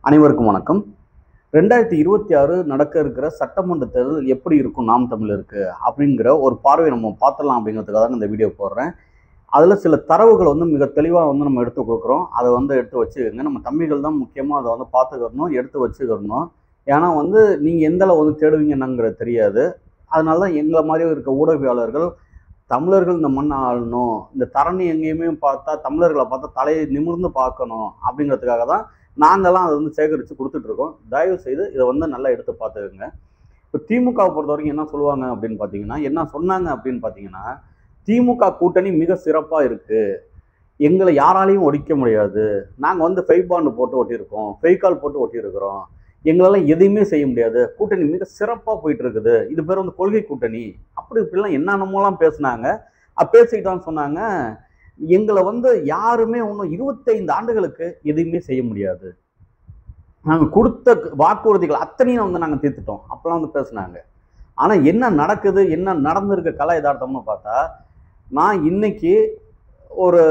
அனைவருக்கும் வணக்கம். 2026 நடக்க இருக்கிற சட்டமன்ற தேர்தல் எப்படி இருக்கும் நாம் தமிழருக்கு அப்படிங்கிற ஒரு பார்வை நம்ம பார்த்துடலாம் அப்படிங்கிறதுக்காக தான் இந்த வீடியோ போடுறேன். அதில் சில தரவுகளை மிக தெளிவாக நம்ம எடுத்து கொடுக்குறோம். அதை எடுத்து வச்சுக்கோங்க. நம்ம தம்பிகள் தான் முக்கியமாக அதை பார்த்துக்கணும், எடுத்து வச்சுக்கணும். ஏன்னா நீங்கள் எந்த அளவு தேடுவீங்கன்னாங்கிறது தெரியாது. அதனால தான் எங்களை மாதிரி இருக்க ஊடகவியாளர்கள் தமிழர்கள் இந்த மண்ணை ஆளணும், இந்த தரணி எங்கேயுமே பார்த்தா தமிழர்களை பார்த்தா தலையை நிமிர்ந்து பார்க்கணும் அப்படிங்கிறதுக்காக தான் நாங்கள்லாம் அதை சேகரித்து கொடுத்துட்ருக்கோம். தயவு செய்து இதை நல்லா எடுத்து பார்த்துக்கோங்க. இப்போ திமுகவை பொறுத்த வரைக்கும் என்ன சொல்லுவாங்க அப்படின்னு பார்த்தீங்கன்னா, என்ன சொன்னாங்க அப்படின்னு பார்த்தீங்கன்னா, திமுக கூட்டணி மிக சிறப்பாக இருக்குது, எங்களை யாராலையும் ஒழிக்க முடியாது, நாங்கள் ஃபேக் பாண்டு போட்டு ஒட்டியிருக்கோம், ஃபேக்கால் போட்டு ஒட்டியிருக்கிறோம், எங்களால் எதையுமே செய்ய முடியாது, கூட்டணி மிக சிறப்பாக போயிட்டு இருக்குது, இது பேர் கொள்கை கூட்டணி அப்படி இப்படிலாம் என்னென்னமோலாம் பேசுனாங்க. பேசிக்கிட்டான்னு சொன்னாங்க, எங்களை யாருமே இன்னும் 25 ஆண்டுகளுக்கு எதுவுமே செய்ய முடியாது, நாங்கள் கொடுத்த வாக்குறுதிகள் அத்தனையும் நாங்கள் தீர்த்துட்டோம் அப்பெல்லாம் பேசுனாங்க. ஆனால் என்ன நடக்குது, என்ன நடந்திருக்க கலை யதார்த்தம்னு பார்த்தா, நான் இன்னைக்கு ஒரு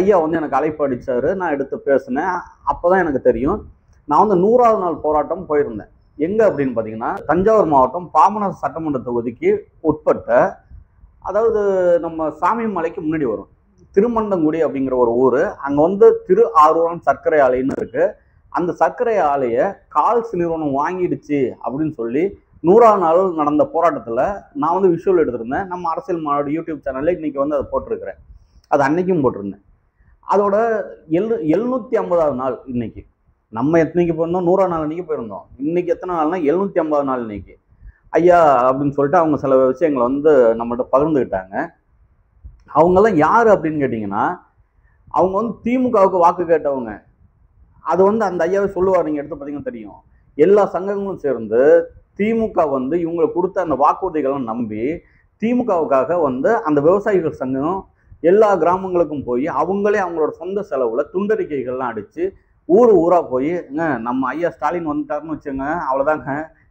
ஐயா எனக்கு அழைப்பு அடித்தார், நான் எடுத்து பேசினேன். அப்போ தான் எனக்கு தெரியும். நான் 100ஆவது நாள் போராட்டம் போயிருந்தேன். எங்கே அப்படின்னு பார்த்தீங்கன்னா, தஞ்சாவூர் மாவட்டம் பாமனர் சட்டமன்ற தொகுதிக்கு உட்பட்ட, அதாவது நம்ம சாமிமலைக்கு முன்னாடி வரும் திருமண்டங்குடி அப்படிங்கிற ஒரு ஊர். அங்கே திரு ஆரூரான் சர்க்கரை ஆலைன்னு இருக்கு. அந்த சர்க்கரை ஆலையை கால்ஸ் நிறுவனம் வாங்கிடுச்சு அப்படின்னு சொல்லி 100ஆவது நாள் நடந்த போராட்டத்தில் நான் விஷுவல் எடுத்திருந்தேன். நம்ம அரசியல் மாநாடு யூடியூப் சேனலில் இன்னைக்கு அதை போட்டிருக்கிறேன். அது அன்னைக்கும் போட்டிருந்தேன். அதோட 750வது நாள் இன்னைக்கு. நம்ம எத்தனைக்கு போயிருந்தோம், 100ஆவது நாள் அன்னைக்கு போயிருந்தோம். இன்னைக்கு எத்தனை நாள்னா 750 நாள் இன்னைக்கு. ஐயா அப்படின்னு சொல்லிட்டு அவங்க சில விஷயங்களை நம்மள்கிட்ட பகிர்ந்துக்கிட்டாங்க. அவங்கெல்லாம் யாரு அப்படின்னு கேட்டிங்கன்னா, அவங்க திமுகவுக்கு வாக்கு கேட்டவங்க. அது அந்த ஐயாவே சொல்லுவார், நீங்கள் எடுத்து பார்த்தீங்கன்னா தெரியும். எல்லா சங்கங்களும் சேர்ந்து திமுக இவங்களுக்கு கொடுத்த அந்த வாக்குறுதிகளை நம்பி திமுகவுக்காக அந்த விவசாயிகள் சங்கம் எல்லா கிராமங்களுக்கும் போய் அவங்களே அவங்களோட சொந்த செலவுல துண்டறிக்கைகள்லாம் அடிச்சு ஊர் ஊரா போய், நம்ம ஐயா ஸ்டாலின் வந்துட்டாருன்னு வச்சுங்க, அவ்வளோதாங்க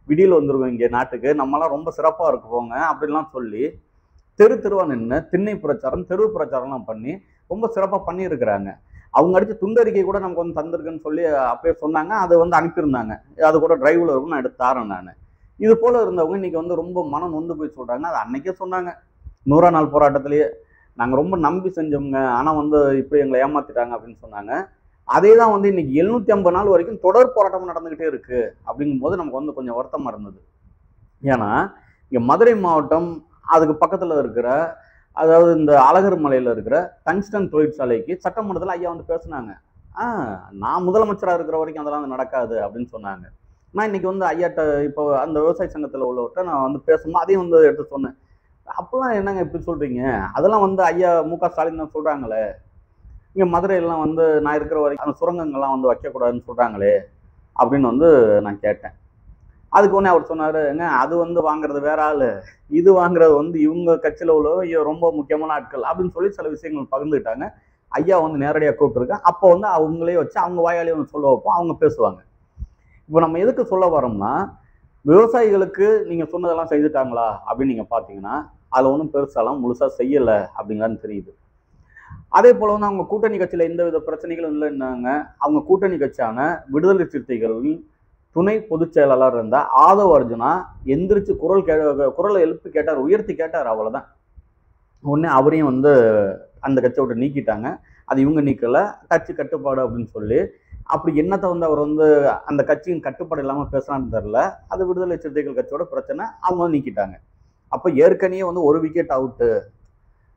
விடியல் வந்துருவோம் இங்கே நாட்டுக்கு, நம்மளாம் ரொம்ப சிறப்பாக இருக்கு போங்க அப்படின்லாம் சொல்லி தெருவா நின்று திண்ணை பிரச்சாரம், தெரு பிரச்சாரம்லாம் பண்ணி ரொம்ப சிறப்பாக பண்ணியிருக்கிறாங்க. அவங்க அடித்த துண்டறிக்கை கூட நமக்கு தந்திருக்குன்னு சொல்லி அப்பயே சொன்னாங்க. அதை அனுப்பியிருந்தாங்க. அது கூட டிரைவில் இருக்கும், நான் எடுத்து தாரேன் நான். இது போல இருந்தவங்க இன்னைக்கு ரொம்ப மனம் நொந்து போய் சொல்கிறாங்க. அது அன்னைக்கே சொன்னாங்க, 100ஆம் நாள் போராட்டத்திலேயே நாங்கள் ரொம்ப நம்பி செஞ்சோங்க, ஆனால் இப்படி எங்களை ஏமாத்திட்டாங்க அப்படின்னு சொன்னாங்க. அதே தான் இன்னைக்கு 750 நாள் வரைக்கும் தொடர் போராட்டம் நடந்துகிட்டே இருக்கு. அப்படிங்கும்போது நமக்கு கொஞ்சம் வருத்தமாக இருந்தது. ஏன்னா இங்கே மதுரை மாவட்டம் அதுக்கு பக்கத்தில் இருக்கிற, அதாவது இந்த அழகர் மலையில் இருக்கிற டங்ஸ்டன் தொழிற்சாலைக்கு சட்டமன்றத்தில் ஐயா பேசுனாங்க. நான் முதலமைச்சராக இருக்கிற வரைக்கும் அதெல்லாம் நடக்காது அப்படின்னு சொன்னாங்க. நான் இன்னைக்கு ஐயாட்ட இப்போ அந்த விவசாய சங்கத்தில் உள்ளவர்கிட்ட நான் பேசும்போது அதையும் எடுத்து சொன்னேன். அப்பெல்லாம் என்னங்க இப்படி சொல்றீங்க, அதெல்லாம் ஐயா மு.க. ஸ்டாலின் தான் சொல்றாங்களே, இங்கே மதுரையெல்லாம் நான் இருக்கிற வரைக்கும் அந்த சுரங்கங்கள்லாம் வைக்கக்கூடாதுன்னு சொல்றாங்களே அப்படின்னு நான் கேட்டேன். அதுக்கு ஒன்று அவர் சொன்னாருங்க, அது வாங்குறது வேற ஆளு, இது வாங்குறது இவங்க கட்சியில் உள்ள ரொம்ப முக்கியமான ஆட்கள் அப்படின்னு சொல்லி சில விஷயங்கள் பகிர்ந்துக்கிட்டாங்க. ஐயா நேரடியாக கூப்பிட்டுருக்கேன். அப்போ அவங்களே வச்சு அவங்க வாயாலே சொல்ல வைப்போம், அவங்க பேசுவாங்க. இப்போ நம்ம எதுக்கு சொல்ல வரோம்னா, விவசாயிகளுக்கு நீங்கள் சொன்னதெல்லாம் செய்துட்டாங்களா அப்படின்னு நீங்கள் பார்த்தீங்கன்னா, அதில் ஒன்றும் பெருசாலாம் முழுசாக செய்யலை அப்படிங்கிறது தெரியுது. அதே போல் அவங்க கூட்டணி கட்சியில் எந்த வித பிரச்சனைகளும் இல்லைன்னாங்க. அவங்க கூட்டணி கட்சியான விடுதலை சிறுத்தைகளின் துணை பொதுச் செயலாளர் இருந்த ஆதவ் அர்ஜுனா எந்திரிச்சு குரலை எழுப்பி கேட்டார், உயர்த்தி கேட்டார். அவ்வளோதான். உடனே அவரையும் அந்த கட்சியை விட்டு நீக்கிட்டாங்க. அது இவங்க நீக்கலை, கட்சி கட்டுப்பாடு அப்படின்னு சொல்லி. அப்படி என்னத்தை அவர் அந்த கட்சியின் கட்டுப்பாடு இல்லாமல் பேசுறான்னு தெரில. அது விடுதலை சிறுத்தைகள் கட்சியோட பிரச்சனை, அவங்க நீக்கிட்டாங்க. அப்போ ஏற்கனவே ஒரு விக்கெட் அவுட்டு.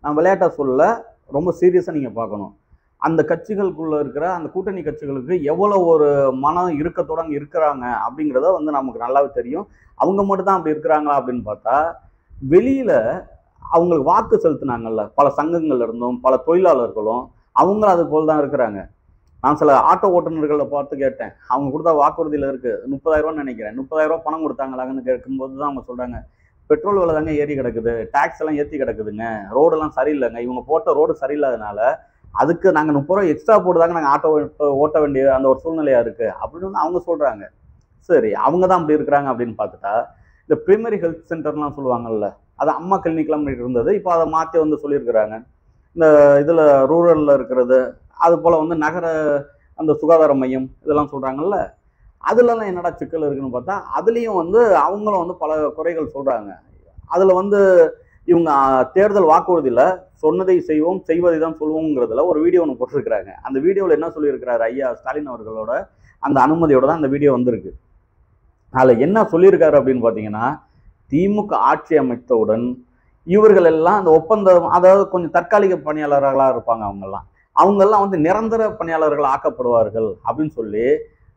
நான் விளையாட்டை சொல்ல, ரொம்ப சீரியஸாக நீங்கள் பார்க்கணும். அந்த கட்சிகளுக்குள்ள இருக்கிற அந்த கூட்டணி கட்சிகளுக்கு எவ்வளோ ஒரு மனம் இறுக்கத்தோட அங்கே இருக்கிறாங்க அப்படிங்கிறத நமக்கு நல்லாவே தெரியும். அவங்க மட்டும் தான் அப்படி இருக்கிறாங்களா அப்படின்னு பார்த்தா, வெளியில அவங்களுக்கு வாக்கு செலுத்தினாங்கல்ல பல சங்கங்கள்ல இருந்தும் பல தொழிலாளர்களும், அவங்களும் அது போல் தான் இருக்கிறாங்க. நான் சில ஆட்டோ ஓட்டுநர்களை பார்த்து கேட்டேன், அவங்க கொடுத்த வாக்குறுதியில் இருக்கு 30,000 ரூபான்னு நினைக்கிறேன், 30,000 ரூபா பணம் கொடுத்தாங்களாங்கன்னு கேட்கும்போது தான் அவங்க சொல்றாங்க, பெட்ரோல் விலை தாங்க ஏறி கிடக்குது, டாக்ஸ் எல்லாம் ஏற்றி கிடக்குதுங்க, ரோடெல்லாம் சரியில்லைங்க, இவங்க போட்ட ரோடு சரியில்லாதனால அதுக்கு நாங்கள் 30 ரூபா எக்ஸ்ட்ரா போட்டுதாங்க நாங்கள் ஆட்டோ ஓட்ட வேண்டிய அந்த ஒரு சூழ்நிலையா இருக்கு அப்படின்னு அவங்க சொல்றாங்க. சரி, அவங்க தான் அப்படி இருக்கிறாங்க அப்படின்னு பார்த்துட்டா, இந்த பிரைமரி ஹெல்த் சென்டர்லாம் சொல்லுவாங்கல்ல, அது அம்மா கிளினிக்லாம் இருந்தது, இப்போ அதை மாற்றி சொல்லியிருக்கிறாங்க. இந்த இதில் ரூரலில் இருக்கிறது, அது போல் நகர அந்த சுகாதார மையம் இதெல்லாம் சொல்கிறாங்கல்ல, அதுலலாம் என்னடா சிக்கல் இருக்குன்னு பார்த்தா அதுலேயும் வந்து அவங்களும் வந்து பல குறைகள் சொல்றாங்க. அதுல வந்து இவங்க தேர்தல் வாக்குறுதியில சொன்னதை செய்வோம் செய்வதை தான் சொல்லுவோங்கிறதுல ஒரு வீடியோ ஒன்று போட்டிருக்கிறாங்க. அந்த வீடியோவில் என்ன சொல்லியிருக்கிறாரு ஐயா ஸ்டாலின் அவர்களோட அந்த அனுமதியோட தான் அந்த வீடியோ வந்திருக்கு. அதுல என்ன சொல்லியிருக்காரு அப்படின்னு பார்த்தீங்கன்னா, திமுக ஆட்சி அமைத்தவுடன் இவர்கள் எல்லாம் அந்த ஒப்பந்தம், அதாவது கொஞ்சம் தற்காலிக பணியாளர்களாக இருப்பாங்க அவங்கெல்லாம் வந்து நிரந்தர பணியாளர்கள் ஆக்கப்படுவார்கள் அப்படின்னு சொல்லி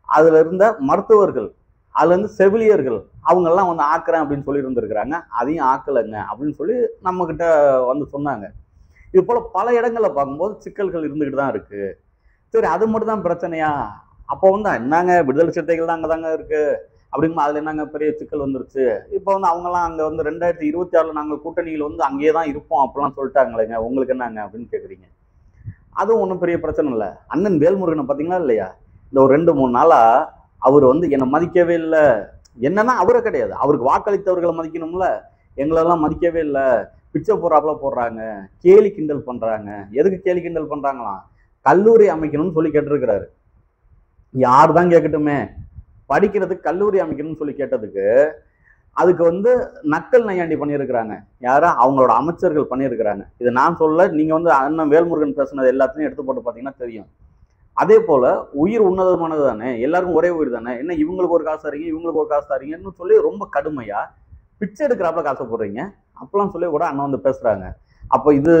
அதுல இருந்த மருத்துவர்கள், அதுல இருந்து செவிலியர்கள் அவங்கெல்லாம் வந்து ஆக்குறேன் அப்படின்னு சொல்லி இருந்திருக்கிறாங்க. அதையும் ஆக்கலைங்க அப்படின்னு சொல்லி நம்ம கிட்ட வந்து சொன்னாங்க. இது போல பல இடங்கள்ல பார்க்கும்போது சிக்கல்கள் இருந்துகிட்டு தான் இருக்கு. சரி, அது மட்டும் தான் பிரச்சனையா? அப்போ வந்து என்னங்க விடுதலை சிறுத்தைகள் தான் அங்கதாங்க இருக்கு அப்படிங்கும்போது அதுல என்னங்க பெரிய சிக்கல் வந்துருச்சு? இப்போ வந்து அவங்கெல்லாம் அங்க வந்து 2026 நாங்கள் கூட்டணியில் வந்து அங்கேயே தான் இருப்போம் அப்படிலாம் சொல்லிட்டாங்களேங்க, உங்களுக்கு என்னங்க அப்படின்னு கேக்குறீங்க. அதுவும் ஒன்றும் பெரிய பிரச்சனை இல்லை. அண்ணன் வேல்முருகனை பார்த்தீங்களா இல்லையா? இந்த ஒரு 2-3 நாளா அவர் வந்து என்னை மதிக்கவே இல்லை. என்னன்னா அவரை கிடையாது, அவருக்கு வாக்களித்தவர்களை மதிக்கணும்ல. எங்களெல்லாம் மதிக்கவே இல்லை, பிச்சை போறாப்புல போடுறாங்க, கேலி கிண்டல் பண்றாங்க. எதுக்கு கேலி கிண்டல் பண்றாங்களாம்? கல்லூரி அமைக்கணும்னு சொல்லி கேட்டிருக்கிறாரு. யார் தான் கேட்கட்டுமே, படிக்கிறதுக்கு கல்லூரி அமைக்கணும்னு சொல்லி கேட்டதுக்கு அதுக்கு வந்து நக்கல் நையாண்டி பண்ணியிருக்கிறாங்க. யாரா? அவங்களோட அமைச்சர்கள் பண்ணியிருக்கிறாங்க. இதை நான் சொல்ல, நீங்க வந்து அண்ணன் வேல்முருகன் பேசுனது எல்லாத்தையும் எடுத்து போட்டு பார்த்தீங்கன்னா தெரியும். அதே போல உயிர் உன்னதமானது தானே, எல்லாருக்கும் ஒரே உயிர் தானே, என்ன இவங்களுக்கு ஒரு காசு தரீங்க இவங்களுக்கு ஒரு காசு தரீங்கன்னு சொல்லி ரொம்ப கடுமையா பிச்சை எடுக்கிறாப்புல காசை போடுறீங்க அப்பெல்லாம் சொல்லி கூட அண்ணன் வந்து பேசுறாங்க. அப்போ இது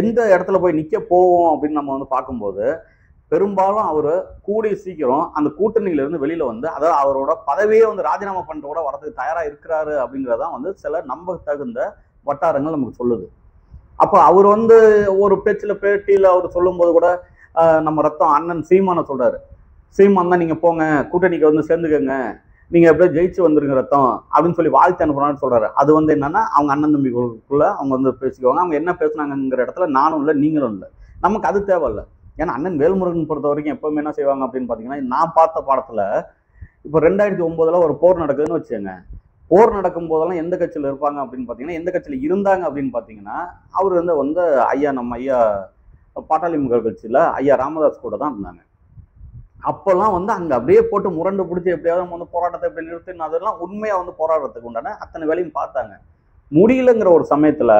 எந்த இடத்துல போய் நிக்க போவோம் அப்படின்னு நம்ம வந்து பார்க்கும்போது, பெரும்பாலும் அவரு கூடிய சீக்கிரம் அந்த கூட்டணியில இருந்து வெளியில வந்து, அதாவது அவரோட பதவியே வந்து ராஜினாமா பண்ணிட்டு கூட வரதுக்கு தயாரா இருக்கிறாரு அப்படிங்கிறதான் வந்து சில நம்ப தகுந்த வட்டாரங்கள் நமக்கு சொல்லுது. அப்போ அவர் வந்து ஒரு பேட்டியில அவர் சொல்லும் போது கூட நம்ம ரத்தம் அண்ணன் சீமான சொல்றாரு. சீமான் தான் நீங்க போங்க கூட்டணிக்கு வந்து சேர்ந்துக்கங்க, நீங்க எப்படியோ ஜெயிச்சு வந்துருங்க ரத்தம் அப்படின்னு சொல்லி வாழ்த்து அனுப்புறான்னு சொல்றாரு. அது வந்து என்னன்னா அவங்க அண்ணன் தம்பிக்குள்ள அவங்க வந்து பேசிக்குவாங்க. அவங்க என்ன பேசுனாங்கிற இடத்துல நானும் இல்லை நீங்களும் இல்லை, நமக்கு அது தேவையில்லை. ஏன்னா அண்ணன் வேல்முருகன் பொறுத்த வரைக்கும் எப்பவுமே என்ன செய்வாங்க அப்படின்னு பாத்தீங்கன்னா, நான் பார்த்த பாடத்துல இப்போ 2009 ஒரு போர் நடக்குதுன்னு வச்சுங்க. போர் நடக்கும் போதெல்லாம் எந்த கட்சியில இருப்பாங்க அப்படின்னு பாத்தீங்கன்னா, எந்த கட்சியில இருந்தாங்க அப்படின்னு பாத்தீங்கன்னா, அவர் வந்து ஐயா நம்ம ஐயா பாட்டாளி மக்கள் கட்சியில ஐயா ராமதாஸ் கூட தான் இருந்தாங்க. அப்பெல்லாம் வந்து அங்க அப்படியே போட்டு முரண்டு பிடிச்சி எப்படியாவது நம்ம வந்து போராட்டத்தை எப்படி நிறுத்தினா அதெல்லாம் உண்மையா வந்து போராடுறதுக்கு உண்டான அத்தனை வேலையும் பார்த்தாங்க. முடியலங்கிற ஒரு சமயத்துல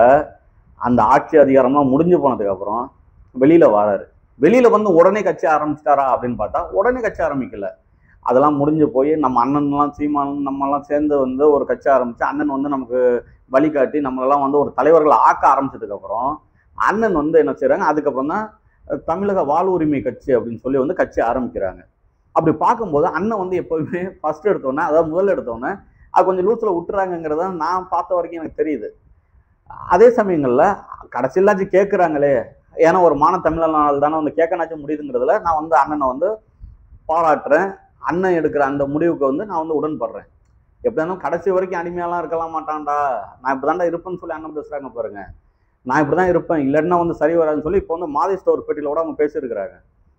அந்த ஆட்சி அதிகாரம்லாம் முடிஞ்சு போனதுக்கு அப்புறம் வெளியில வராரு. வெளியில வந்து உடனே கட்சி ஆரம்பிச்சிட்டாரா அப்படின்னு பார்த்தா உடனே கட்சி ஆரம்பிக்கல. அதெல்லாம் முடிஞ்சு போய் நம்ம அண்ணன்லாம் சீமான் நம்ம எல்லாம் சேர்ந்து வந்து ஒரு கட்சி ஆரம்பிச்சு அண்ணன் வந்து நமக்கு வழிகாட்டி நம்மளெல்லாம் வந்து ஒரு தலைவர்களை ஆக்க ஆரம்பிச்சதுக்கு அப்புறம் அண்ணன் வந்து என்ன செய்யறாங்க, அதுக்கப்புறம் தான் தமிழக வாழ்வுரிமை கட்சி அப்படின்னு சொல்லி வந்து கட்சி ஆரம்பிக்கிறாங்க. அப்படி பார்க்கும்போது அண்ணன் வந்து எப்போதுமே ஃபர்ஸ்ட் எடுத்தோன்னே, அதாவது முதல்ல எடுத்தோன்னே அது கொஞ்சம் லூஸ்ல விட்டுறாங்கிறத நான் பார்த்த வரைக்கும் எனக்கு தெரியுது. அதே சமயங்கள்ல கடைசியிலாச்சும் கேட்குறாங்களே, ஏன்னா ஒரு தமிழனால் தானே வந்து கேட்கனாச்சும் முடியுதுங்கிறதுல நான் வந்து அண்ணனை வந்து பாராட்டுறேன். அண்ணன் எடுக்கிற அந்த முடிவுக்கு வந்து நான் வந்து உடன்படுறேன். எப்படி இருந்தாலும் கடைசி வரைக்கும் அடிமையாலாம் இருக்கலாம் மாட்டான்டா, நான் இப்படிதான்டா இருப்பேன்னு சொல்லி அண்ணன் பேசுறாங்க பாருங்க. நான் இப்படிதான் இருப்பேன், இல்லைன்னா வந்து சரி வராதுன்னு சொல்லி இப்போ வந்து மாதை ஸ்டோர் பெட்டியில கூட அவங்க பேசியிருக்கிறாங்க.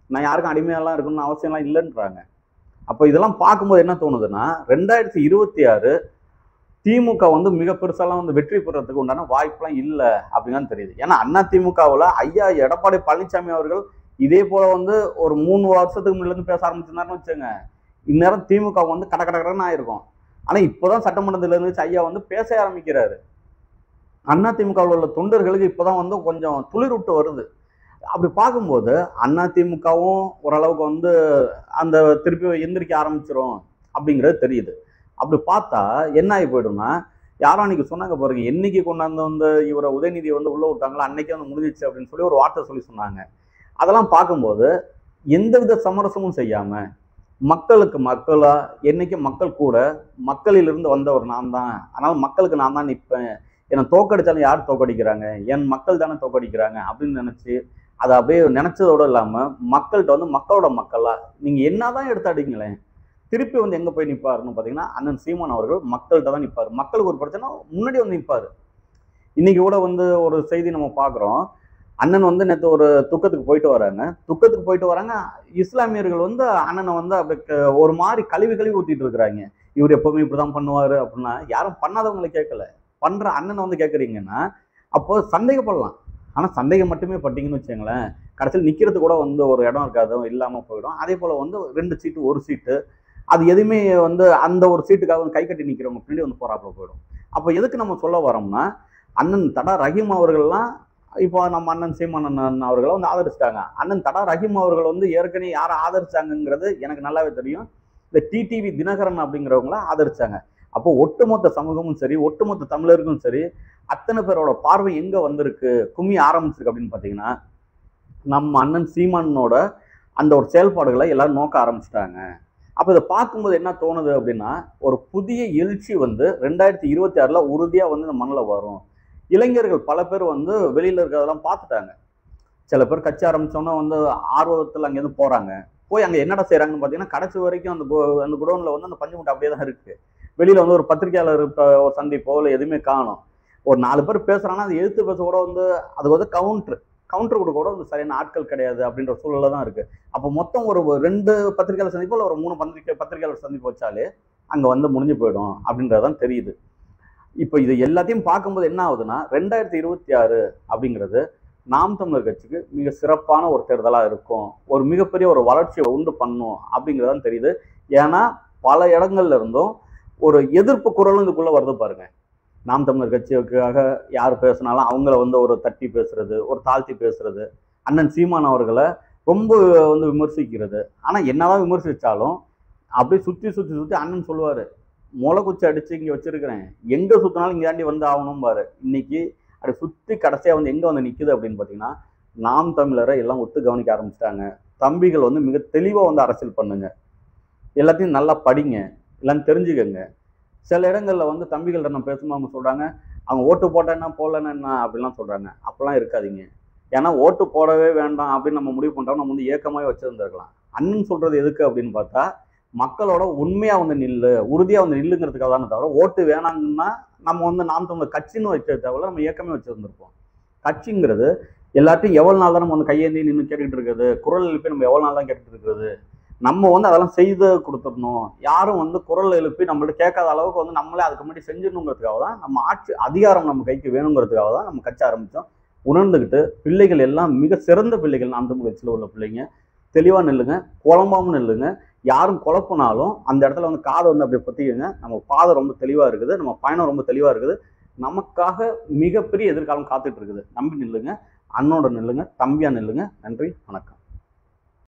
நான் யாருக்கும் அடிமையாலாம் இருக்கணும்னு அவசியம்லாம் இல்லைன்றாங்க. அப்போ இதெல்லாம் பார்க்கும்போது என்ன தோணுதுன்னா, 2026 திமுக வந்து மிக பெருசாலாம் வந்து வெற்றி பெறதுக்கு உண்டான வாய்ப்புலாம் இல்லை அப்படின்னு தெரியுது. ஏன்னா அண்ணா திமுகவில் ஐயா எடப்பாடி பழனிசாமி அவர்கள் இதே போல வந்து ஒரு 3 வருஷத்துக்கு முன்னாடி இருந்து பேச ஆரம்பிச்சிருந்தாருன்னு வச்சுங்க, இந்நேரம் திமுக வந்து கடன்னு ஆயிருக்கும். ஆனா இப்போதான் சட்டமன்றத்துல இருந்து ஐயா வந்து பேச ஆரம்பிக்கிறாரு. அண்ணா திமுகவில் உள்ள தொண்டர்களுக்கு இப்போதான் வந்து கொஞ்சம் துளிர்விட்டு வருது. அப்படி பார்க்கும்போது அண்ணா திமுகவும் ஓரளவுக்கு வந்து அந்த திருப்பி எந்திரிக்க ஆரம்பிச்சிரும் அப்படிங்கிறது தெரியுது. அப்படி பார்த்தா என்ன ஆகி போயிடும்னா, யாரும் அன்னைக்கு சொன்னாங்க பாருங்க, என்னைக்கு கொண்டாந்து வந்து இவரை உதயநிதியை வந்து உள்ள விட்டாங்களோ அன்னைக்கே வந்து முடிஞ்சிச்சு அப்படின்னு சொல்லி ஒரு வார்த்தை சொல்லி சொன்னாங்க. அதெல்லாம் பார்க்கும்போது எந்தவித சமரசமும் செய்யாம மக்களுக்கு மக்களா என்னைக்கு மக்கள் கூட, மக்களிலிருந்து வந்தவர் நான் தான், அதனால மக்களுக்கு நான் தான் நிற்பேன், என்னை தோக்கடிச்சாலும் யார் தோக்கடிக்கிறாங்க, என் மக்கள் தானே தோக்கடிக்கிறாங்க அப்படின்னு நினைச்சு அதை அப்படியே நினைச்சதோடு இல்லாம மக்கள்கிட்ட வந்து மக்களோட மக்களா நீங்க என்னதான் எடுத்து அடிங்களேன், திருப்பி வந்து எங்க போய் நிற்பாருன்னு பாத்தீங்கன்னா அண்ணன் சீமான் அவர்கள் மக்கள்கிட்ட தான் நிற்பாரு. மக்களுக்கு ஒரு பிரச்சனை முன்னாடி வந்து நிற்பாரு. இன்னைக்கு கூட வந்து ஒரு செய்தி நம்ம பாக்குறோம், அண்ணன் வந்து நேற்று ஒரு துக்கத்துக்கு போயிட்டு வராங்க. இஸ்லாமியர்கள் வந்து அண்ணனை வந்து அப்படி ஒரு மாதிரி கழுவி ஊத்திட்டு இருக்கிறாங்க. இவர் எப்பவுமே இப்படிதான் பண்ணுவாரு அப்படின்னா, யாரும் பண்ணாதவங்களை கேட்கல, பண்ற அண்ணனை வந்து கேட்குறீங்கன்னா அப்போ சந்தேகப்படலாம். ஆனா சந்தேகம் மட்டுமே பட்டீங்கன்னு வச்சுங்களேன், கடைசியில் நிக்கிறது கூட வந்து ஒரு இடம் இருக்காது, இல்லாம போயிடும். அதே போல வந்து 2 சீட்டு 1 சீட்டு அது எதுவுமே வந்து அந்த ஒரு சீட்டுக்காக வந்து கை கட்டி நிற்கிறவங்க பின்னாடி வந்து போராப்பில் போயிடும். அப்போ எதுக்கு நம்ம சொல்ல வரோம்னா, அண்ணன் தடா ரஹீம் அவர்கள்லாம் இப்போ நம்ம அண்ணன் சீமான் அண்ணன் அவர்களை வந்து ஆதரிச்சிட்டாங்க. அண்ணன் தடா ரஹீம் அவர்கள் வந்து ஏற்கனவே யாரை ஆதரிச்சாங்கிறது எனக்கு நல்லாவே தெரியும். இந்த டிடிவி தினகரன் அப்படிங்கிறவங்கள ஆதரிச்சாங்க. அப்போ ஒட்டுமொத்த சமூகமும் சரி, ஒட்டுமொத்த தமிழருக்கும் சரி, அத்தனை பேரோட பார்வை எங்க வந்திருக்கு, கும்மி ஆரம்பிச்சிருக்கு அப்படின்னு பார்த்தீங்கன்னா, நம்ம அண்ணன் சீமானோட அந்த ஒரு செயல்பாடுகளை எல்லாரும் நோக்க ஆரம்பிச்சிட்டாங்க. அப்போ இதை பார்க்கும்போது என்ன தோணுது அப்படின்னா, ஒரு புதிய எழுச்சி வந்து 2026ல் உறுதியாக வந்து இந்த மண்ணில் வரும். இளைஞர்கள் பல பேர் வந்து வெளியில இருக்கிறதெல்லாம் பார்த்துட்டாங்க. சில பேர் கட்சி ஆரம்பிச்சோன்னா வந்து ஆர்வத்தில் அங்கேருந்து போறாங்க. போய் அங்கே என்னடா செய்யறாங்கன்னு பார்த்தீங்கன்னா, கடைசி வரைக்கும் அந்த குடோன்ல வந்து அந்த பஞ்சு மூட்டை அப்படியே தான் இருக்கு. வெளியில வந்து ஒரு பத்திரிகையாளர் ஒரு சந்திப்போ இல்லை எதுவுமே காணும். ஒரு 4 பேர் பேசுறாங்கன்னா அது எதிர்த்து பேச கூட வந்து அது வந்து கவுண்டர் கொடுக்க கூட வந்து சரியான ஆட்கள் கிடையாது அப்படின்ற சூழல்ல தான் இருக்கு. அப்போ மொத்தம் ஒரு 2 பத்திரிகையாளர் சந்திப்போ இல்லை ஒரு 3 பத்திரிகையாளர் சந்திப்பு வச்சாலே அங்க வந்து முடிஞ்சு போயிடும் அப்படின்றதான் தெரியுது. இப்போ இது எல்லாத்தையும் பார்க்கும்போது என்ன ஆகுதுன்னா, 2026 அப்படிங்கிறது நாம் தமிழர் கட்சிக்கு மிக சிறப்பான ஒரு தேர்தலாக இருக்கும். ஒரு மிகப்பெரிய ஒரு வளர்ச்சியை உண்டு பண்ணும் அப்படிங்கிறதான் தெரியுது. ஏன்னா பல இடங்கள்ல இருந்தும் ஒரு எதிர்ப்பு குரலும் இதுக்குள்ள வருது பாருங்க. நாம் தமிழர் கட்சிக்காக யார் பேசினாலும் அவங்கள வந்து ஒரு தட்டி பேசுறது, ஒரு தாழ்த்தி பேசுறது, அண்ணன் சீமான் அவர்களை ரொம்ப வந்து விமர்சிக்கிறது. ஆனா என்னதான் விமர்சிச்சாலும் அப்படியே சுத்தி சுத்தி சுத்தி அண்ணன் சொல்லுவாரு, முளை குச்சி அடிச்சு இங்க வச்சிருக்கிறேன், எங்க சுத்தினாலும் இங்க தாண்டி வந்து ஆகணும் பாரு. இன்னைக்கு அப்படி சுத்தி கடைசியா வந்து எங்க வந்து நிக்குது அப்படின்னு பாத்தீங்கன்னா, நாம் தமிழரை எல்லாம் ஒத்து கவனிக்க ஆரம்பிச்சிட்டாங்க. தம்பிகள் வந்து மிக தெளிவா வந்து அரசியல் பண்ணுங்க, எல்லாத்தையும் நல்லா படிங்க, எல்லாம் தெரிஞ்சுக்கங்க. சில இடங்கள்ல வந்து தம்பிகள்கிட்ட நம்ம பேசும்போது அவங்க சொல்றாங்க, அவங்க ஓட்டு போட்டா என்ன போடலன்னா என்ன அப்படிலாம் சொல்றாங்க. அப்பெல்லாம் இருக்காதீங்க. ஏன்னா ஓட்டு போடவே வேண்டாம் அப்படின்னு நம்ம முடிவு பண்றோம், நம்ம வந்து ஏக்கமாவே வச்சிருந்துருக்கலாம். அண்ணன் சொல்றது எதுக்கு அப்படின்னு பார்த்தா, மக்களோட உண்மையா வந்து நில்லு, உறுதியா வந்து நில்லுங்கிறதுக்காக தானே தவிர, ஓட்டு வேணாங்கன்னா நம்ம வந்து நாம் தமிழர் கட்சின்னு வச்சது தவிர நம்ம இயக்கமே வச்சிருந்திருப்போம். கட்சிங்கிறது எல்லாத்தையும் எவ்வளவு நாள் தான் நம்ம வந்து கையேந்தி நின்று கேட்டுக்கிட்டு இருக்குது, குரல் எழுப்பி நம்ம எவ்வளவு நாள் தான் கேட்டுட்டு இருக்கிறது. நம்ம வந்து அதெல்லாம் செய்து கொடுத்துடணும். யாரும் வந்து குரல் எழுப்பி நம்மள்ட்ட கேட்காத அளவுக்கு வந்து நம்மளே அதுக்கு முன்னாடி செஞ்சிடணுங்கிறதுக்காக தான், நம்ம ஆட்சி அதிகாரம் நம்ம கைக்கு வேணுங்கிறதுக்காக தான் நம்ம கட்சி ஆரம்பித்தோம். உணர்ந்துக்கிட்டு பிள்ளைகள் எல்லாம் மிக சிறந்த பிள்ளைகள், நாம் தமிழ் கட்சியில் உள்ள பிள்ளைங்க தெளிவாக நில்லுங்க, குழம்பாமல் நில்லுங்க. யாரும் குழப்பினாலும் அந்த இடத்துல வந்து காதை வந்து அப்படியே பொத்திக்கங்க. நம்ம பாதை ரொம்ப தெளிவாக இருக்குது, நம்ம பயணம் ரொம்ப தெளிவாக இருக்குது. நமக்காக மிகப்பெரிய எதிர்காலம் காத்துட்டு இருக்குது. நம்பி நில்லுங்க, அண்ணோட நில்லுங்க, தம்பியா நில்லுங்க. நன்றி, வணக்கம்.